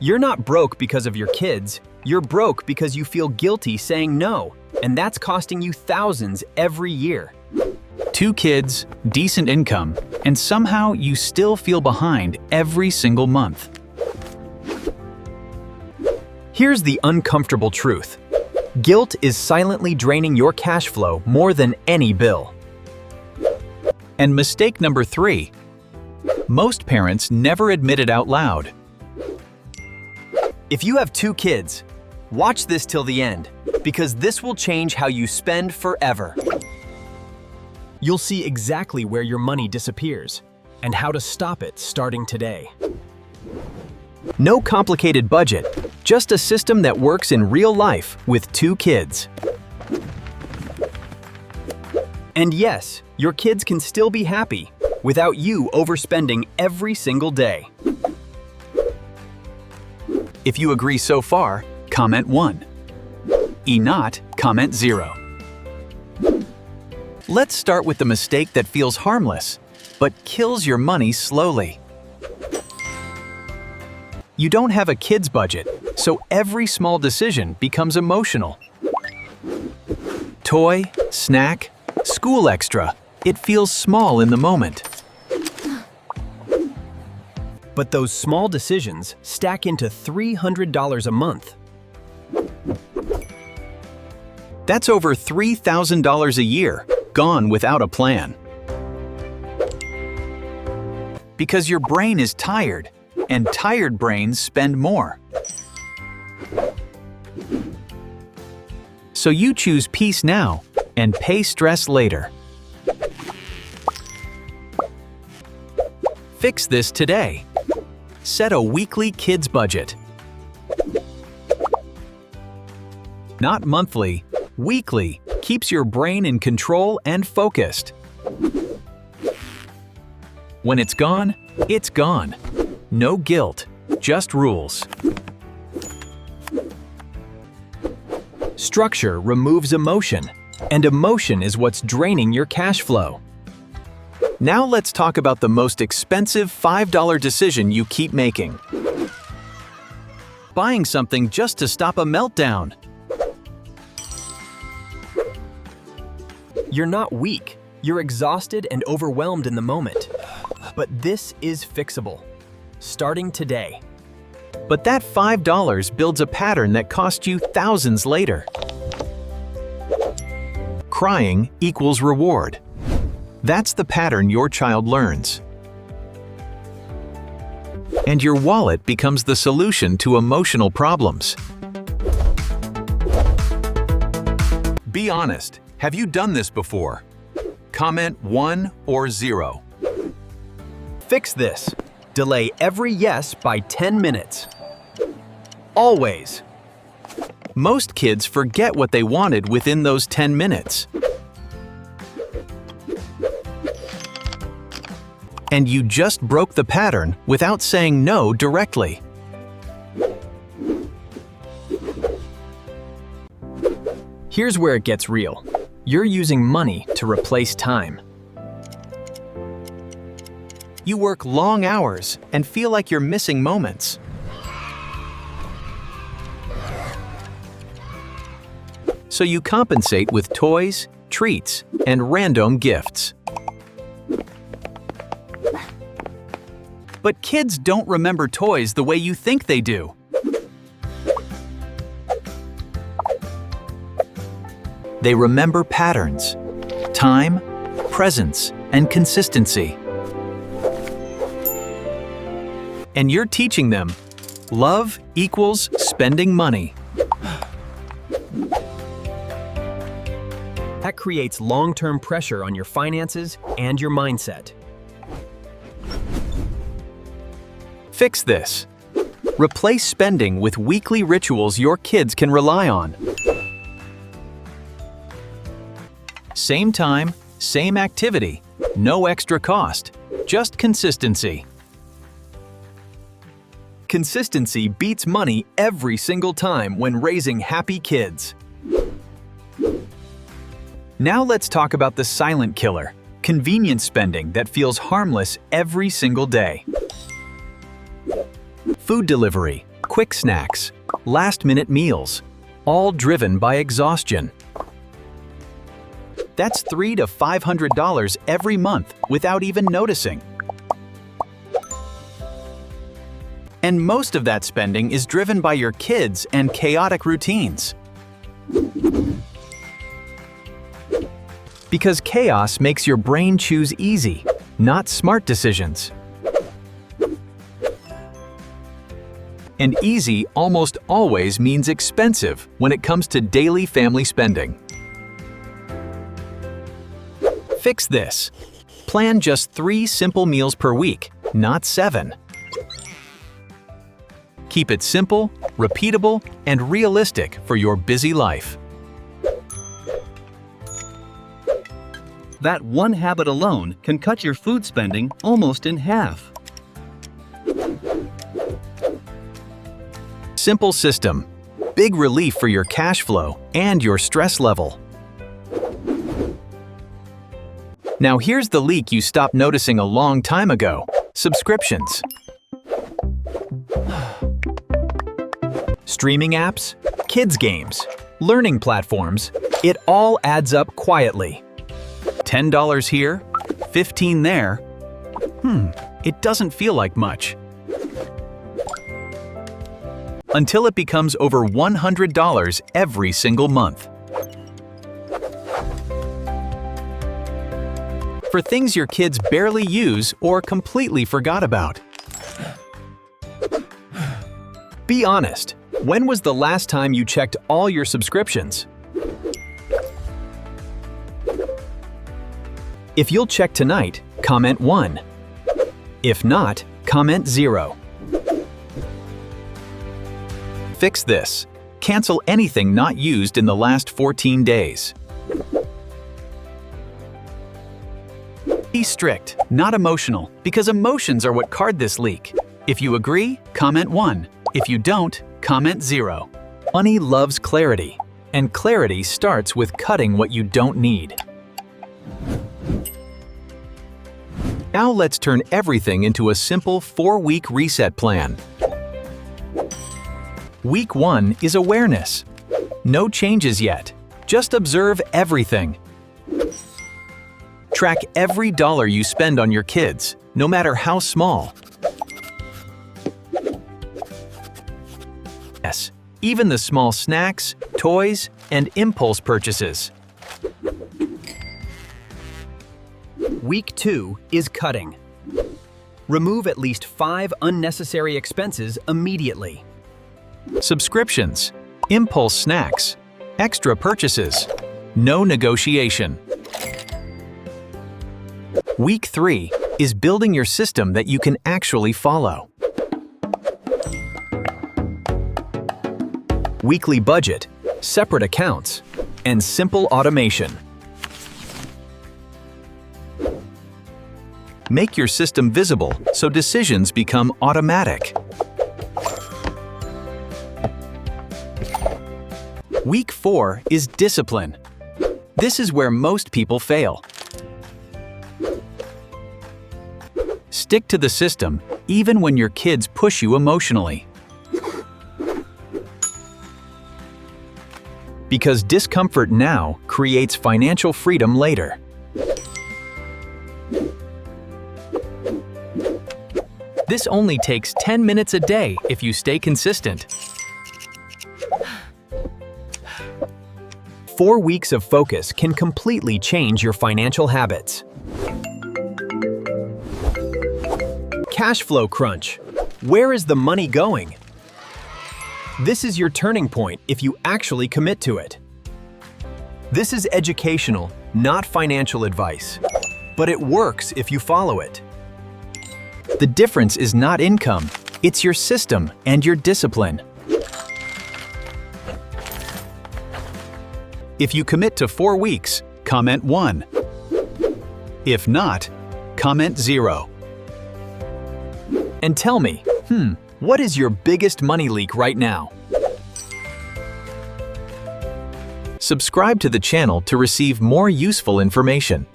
You're not broke because of your kids. You're broke because you feel guilty saying no, and that's costing you thousands every year. 2 kids, decent income, and somehow you still feel behind every single month. Here's the uncomfortable truth. Guilt is silently draining your cash flow more than any bill. And mistake number 3. Most parents never admit it out loud. If you have 2 kids, watch this till the end, because this will change how you spend forever. You'll see exactly where your money disappears and how to stop it starting today. No complicated budget, just a system that works in real life with 2 kids. And yes, your kids can still be happy without you overspending every single day. If you agree so far, comment 1. Not, comment 0. Let's start with the mistake that feels harmless, but kills your money slowly. You don't have a kid's budget, so every small decision becomes emotional. Toy, snack, school extra, it feels small in the moment. But those small decisions stack into $300 a month. That's over $3,000 a year, gone without a plan. Because your brain is tired, and tired brains spend more. So you choose peace now and pay stress later. Fix this today. Set a weekly kids budget. Not monthly, weekly keeps your brain in control and focused. When it's gone, it's gone. No guilt, just rules. Structure removes emotion, and emotion is what's draining your cash flow. Now let's talk about the most expensive $5 decision you keep making. Buying something just to stop a meltdown. You're not weak. You're exhausted and overwhelmed in the moment. But this is fixable, starting today. But that $5 builds a pattern that costs you thousands later. Crying equals reward. That's the pattern your child learns. And your wallet becomes the solution to emotional problems. Be honest, have you done this before? Comment 1 or 0. Fix this. Delay every yes by 10 minutes. Always. Most kids forget what they wanted within those 10 minutes. And you just broke the pattern without saying no directly. Here's where it gets real. You're using money to replace time. You work long hours and feel like you're missing moments. So you compensate with toys, treats, and random gifts. But kids don't remember toys the way you think they do. They remember patterns, time, presence, and consistency. And you're teaching them, love equals spending money. That creates long-term pressure on your finances and your mindset. Fix this. Replace spending with weekly rituals your kids can rely on. Same time, same activity, no extra cost, just consistency. Consistency beats money every single time when raising happy kids. Now let's talk about the silent killer, convenience spending that feels harmless every single day. Food delivery, quick snacks, last-minute meals, all driven by exhaustion. That's $300 to $500 every month without even noticing. And most of that spending is driven by your kids and chaotic routines. Because chaos makes your brain choose easy, not smart decisions. And easy almost always means expensive when it comes to daily family spending. Fix this. Plan just 3 simple meals per week, not 7. Keep it simple, repeatable, and realistic for your busy life. That one habit alone can cut your food spending almost in half. Simple system. Big relief for your cash flow and your stress level. Now here's the leak you stopped noticing a long time ago. Subscriptions. Streaming apps, kids games, learning platforms, it all adds up quietly. $10 here, $15 there. It doesn't feel like much. Until it becomes over $100 every single month. For things your kids barely use or completely forgot about. Be honest. When was the last time you checked all your subscriptions? If you'll check tonight, comment 1. If not, comment 0. Fix this. Cancel anything not used in the last 14 days. Be strict, not emotional, because emotions are what caused this leak. If you agree, comment 1. If you don't, comment 0. Money loves clarity, and clarity starts with cutting what you don't need. Now let's turn everything into a simple 4-week reset plan. Week 1 is awareness. No changes yet. Just observe everything. Track every dollar you spend on your kids, no matter how small. Yes, even the small snacks, toys, and impulse purchases. Week 2 is cutting. Remove at least 5 unnecessary expenses immediately. Subscriptions, impulse snacks, extra purchases. No negotiation. Week 3 is building your system that you can actually follow. Weekly budget, separate accounts, and simple automation. Make your system visible so decisions become automatic. Week 4 is discipline. This is where most people fail. Stick to the system even when your kids push you emotionally. Because discomfort now creates financial freedom later. This only takes 10 minutes a day if you stay consistent. 4 weeks of focus can completely change your financial habits. Cash flow crunch. Where is the money going? This is your turning point if you actually commit to it. This is educational, not financial advice, but it works if you follow it. The difference is not income, it's your system and your discipline. If you commit to 4 weeks, comment 1. If not, comment 0. And tell me, what is your biggest money leak right now? Subscribe to the channel to receive more useful information.